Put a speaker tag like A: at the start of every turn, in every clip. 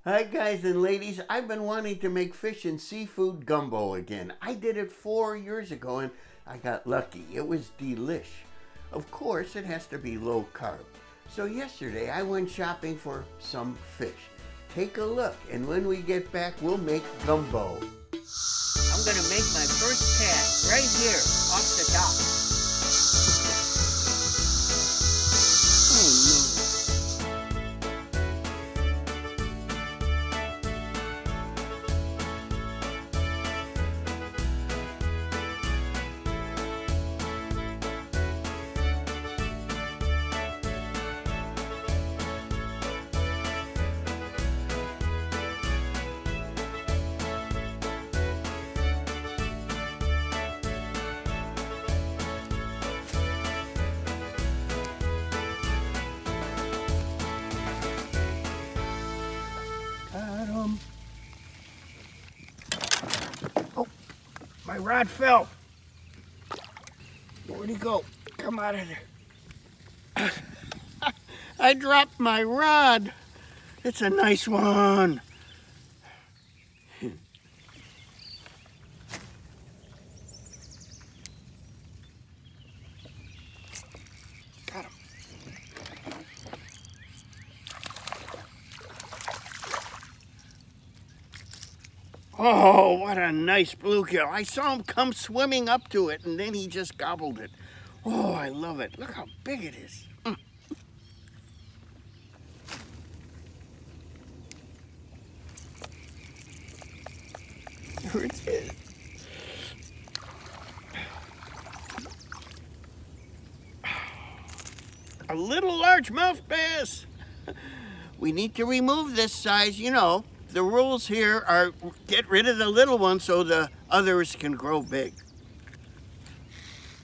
A: Hi guys and ladies, I've been wanting to make fish and seafood gumbo again. I did it 4 years ago and I got lucky. It was delish. Of course, it has to be low carb. So yesterday I went shopping for some fish. Take a look, and when we get back, we'll make gumbo. I'm gonna make my first cast right here off the dock. Oh, my rod fell. Where'd he go? Come out of there. I dropped my rod. It's a nice one. Got him. Oh, what a nice bluegill. I saw him come swimming up to it, and then he just gobbled it. Oh, I love it. Look how big it is. There it is. A little largemouth bass. We need to remove this size, you know. The rules here are get rid of the little one so the others can grow big.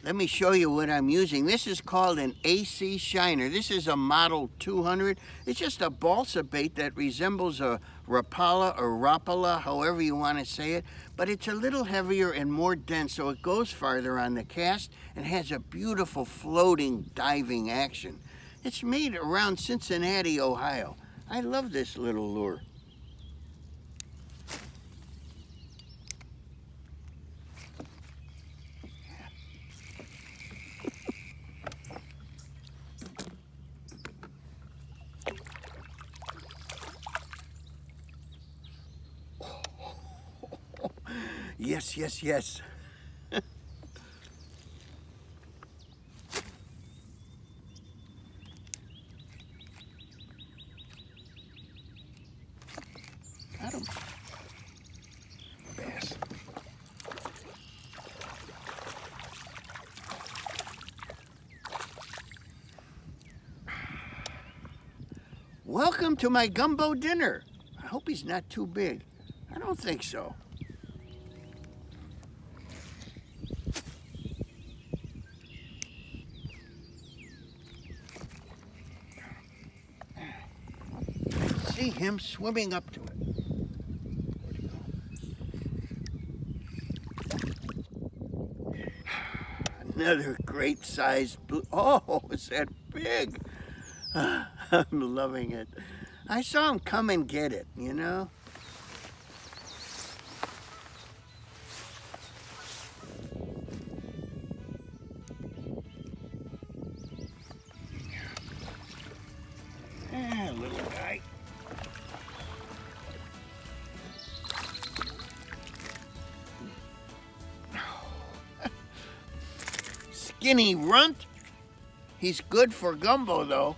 A: Let me show you what I'm using. This is called an AC shiner. This is a model 200. It's just a balsa bait that resembles a rapala or rapala, however you want to say it, but it's a little heavier and more dense, so it goes farther on the cast and has a beautiful floating diving action. It's made around Cincinnati, Ohio. I love this little lure. Yes, yes, yes. Got him. Bass. Welcome to my gumbo dinner. I hope he's not too big. I don't think so. See him swimming up to it. Where'd he go? Another great sized blue. Oh, is that big? I'm loving it. I saw him come and get it, you know? Little guy. Skinny runt. He's good for gumbo, though.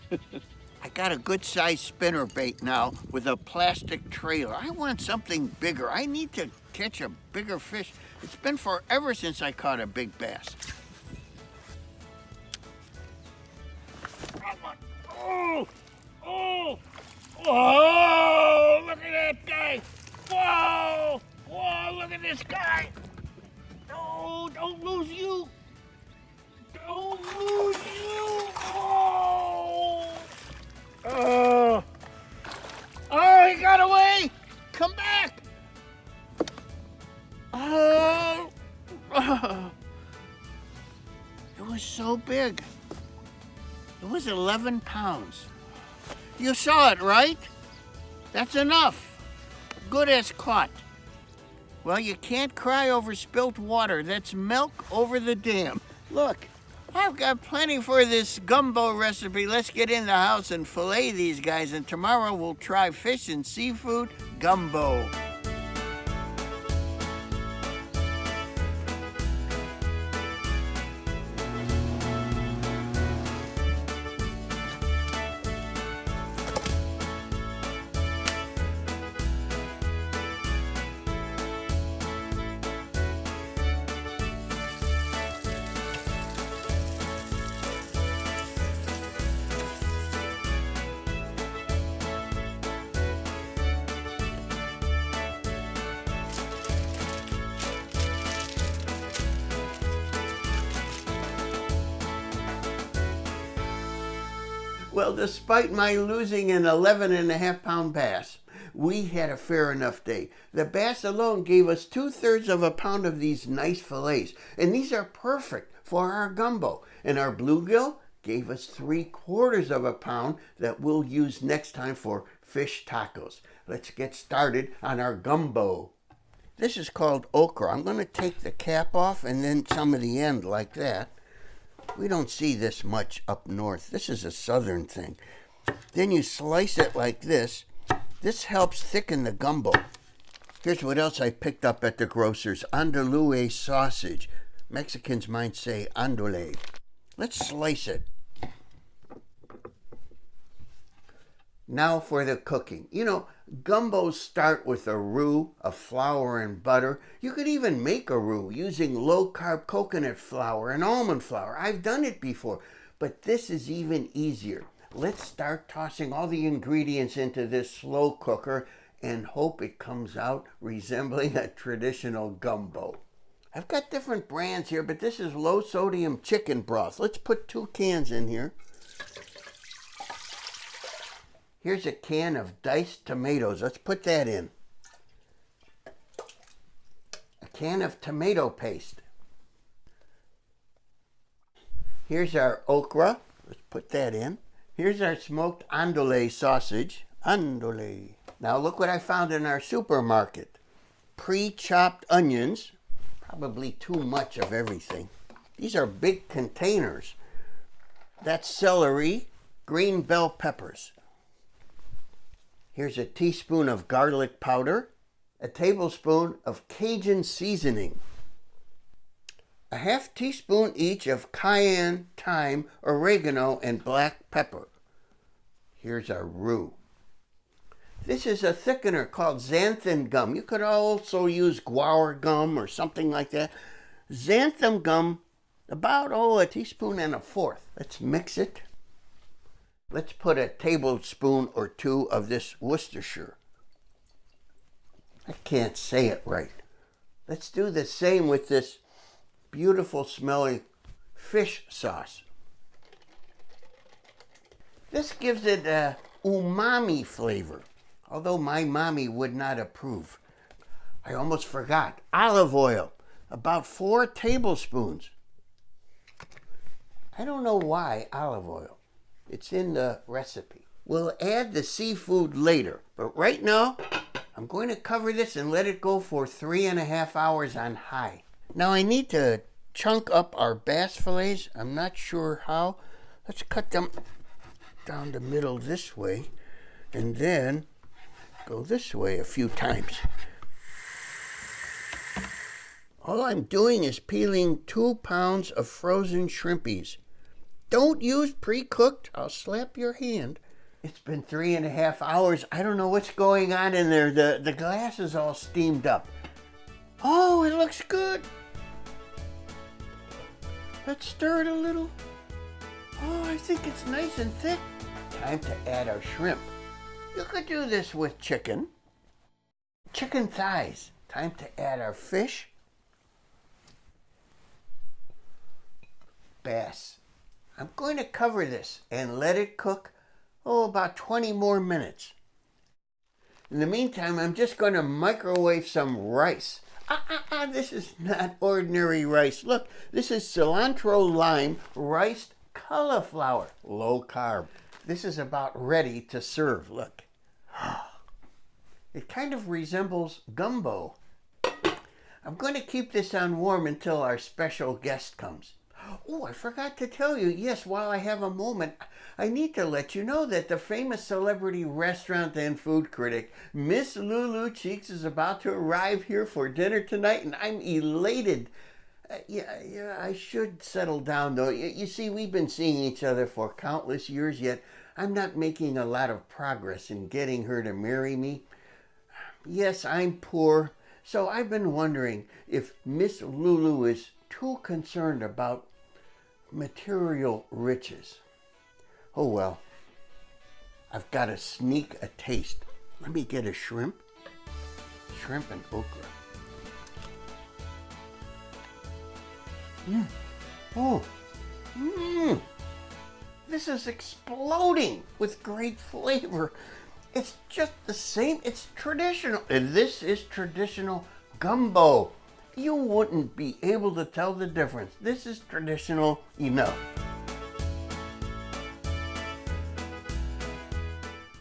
A: I got a good sized spinner bait now with a plastic trailer. I want something bigger. I need to catch a bigger fish. It's been forever since I caught a big bass. Oh! Oh! Oh! Look at that guy! Whoa! Whoa! Look at this guy! No! Don't lose you! Don't lose you! Oh! Oh! Oh! He got away! Come back! Oh! Oh! It was so big. It was 11 pounds. You saw it, right? That's enough. Good as caught. Well, you can't cry over spilt water. That's milk over the dam. Look, I've got plenty for this gumbo recipe. Let's get in the house and fillet these guys, and tomorrow we'll try fish and seafood gumbo. Well, despite my losing an 11.5-pound bass, we had a fair enough day. The bass alone gave us 2/3 of a pound of these nice fillets, and these are perfect for our gumbo. And our bluegill gave us 3/4 of a pound that we'll use next time for fish tacos. Let's get started on our gumbo. This is called okra. I'm going to take the cap off and then some of the end like that. We don't see this much up north. This is a southern thing. Then you slice it like this. This helps thicken the gumbo. Here's what else I picked up at the grocer's. Andalou sausage. Mexicans might say andole. Let's slice it. Now for the cooking. You know, gumbos start with a roux of flour and butter. You could even make a roux using low-carb coconut flour and almond flour. I've done it before, but this is even easier. Let's start tossing all the ingredients into this slow cooker and hope it comes out resembling a traditional gumbo. I've got different brands here, but this is low-sodium chicken broth. Let's put 2 cans in here. Here's a can of diced tomatoes. Let's put that in. A can of tomato paste. Here's our okra. Let's put that in. Here's our smoked andole sausage. Andole. Now look what I found in our supermarket. Pre-chopped onions. Probably too much of everything. These are big containers. That's celery, green bell peppers. Here's a teaspoon of garlic powder, a tablespoon of Cajun seasoning, a 1/2 teaspoon each of cayenne, thyme, oregano, and black pepper. Here's our roux. This is a thickener called xanthan gum. You could also use guar gum or something like that. Xanthan gum, about, 1.25 teaspoons. Let's mix it. Let's put a tablespoon or 2 of this Worcestershire. I can't say it right. Let's do the same with this beautiful smelling fish sauce. This gives it a umami flavor, although my mommy would not approve. I almost forgot. Olive oil, about 4 tablespoons. I don't know why olive oil. It's in the recipe. We'll add the seafood later, but right now, I'm going to cover this and let it go for 3.5 hours on high. Now I need to chunk up our bass fillets. I'm not sure how. Let's cut them down the middle this way, and then go this way a few times. All I'm doing is peeling 2 pounds of frozen shrimpies. Don't use pre-cooked. I'll slap your hand. It's been 3.5 hours. I don't know what's going on in there. The glass is all steamed up. Oh, it looks good. Let's stir it a little. Oh, I think it's nice and thick. Time to add our shrimp. You could do this with chicken. Chicken thighs. Time to add our fish. Bass. I'm going to cover this and let it cook, about 20 more minutes. In the meantime, I'm just going to microwave some rice. This is not ordinary rice. Look, this is cilantro lime riced cauliflower, low carb. This is about ready to serve. Look. It kind of resembles gumbo. I'm going to keep this on warm until our special guest comes. Oh, I forgot to tell you, yes, while I have a moment, I need to let you know that the famous celebrity restaurant and food critic, Miss Lulu Cheeks, is about to arrive here for dinner tonight, and I'm elated. Yeah, I should settle down, though. You see, we've been seeing each other for countless years, yet I'm not making a lot of progress in getting her to marry me. Yes, I'm poor, so I've been wondering if Miss Lulu is too concerned about material riches. Oh well, I've got to sneak a taste. Let me get a shrimp and okra. This is exploding with great flavor. It's just the same. It's traditional. And this is traditional gumbo. You wouldn't be able to tell the difference. This is traditional enough.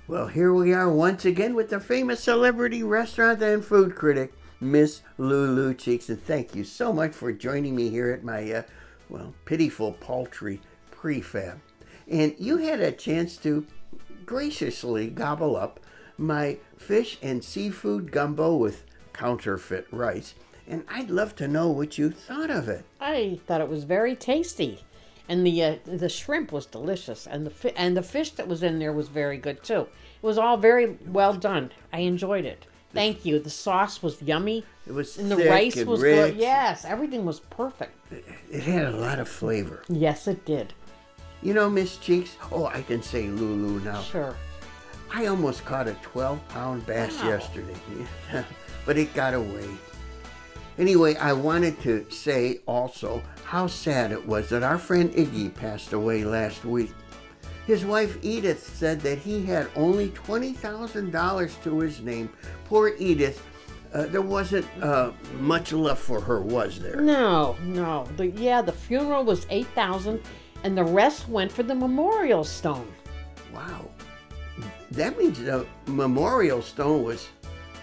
A: Well, here we are once again with the famous celebrity restaurant and food critic, Miss Lulu Cheeks. And thank you so much for joining me here at my, pitiful paltry prefab. And you had a chance to graciously gobble up my fish and seafood gumbo with counterfeit rice. And I'd love to know what you thought of it.
B: I thought it was very tasty, and the shrimp was delicious, and the fish that was in there was very good too. It was all very well done. I enjoyed it. Thank you. The sauce was yummy.
A: It was
B: and
A: thick
B: the rice
A: and
B: was
A: rich.
B: good. Yes, everything was perfect.
A: It had a lot of flavor.
B: Yes, it did.
A: You know, Miss Cheeks, I can say Lulu now.
B: Sure.
A: I almost caught a 12-pound bass yesterday, but it got away. Anyway, I wanted to say also how sad it was that our friend Iggy passed away last week. His wife Edith said that he had only $20,000 to his name. Poor Edith. There wasn't much left for her, was there?
B: No. The funeral was $8,000, and the rest went for the memorial stone.
A: Wow. That means the memorial stone was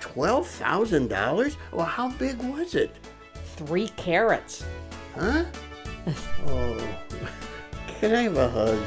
A: $12,000? Well, how big was it?
B: 3 carats.
A: Huh? Oh, can I have a hug?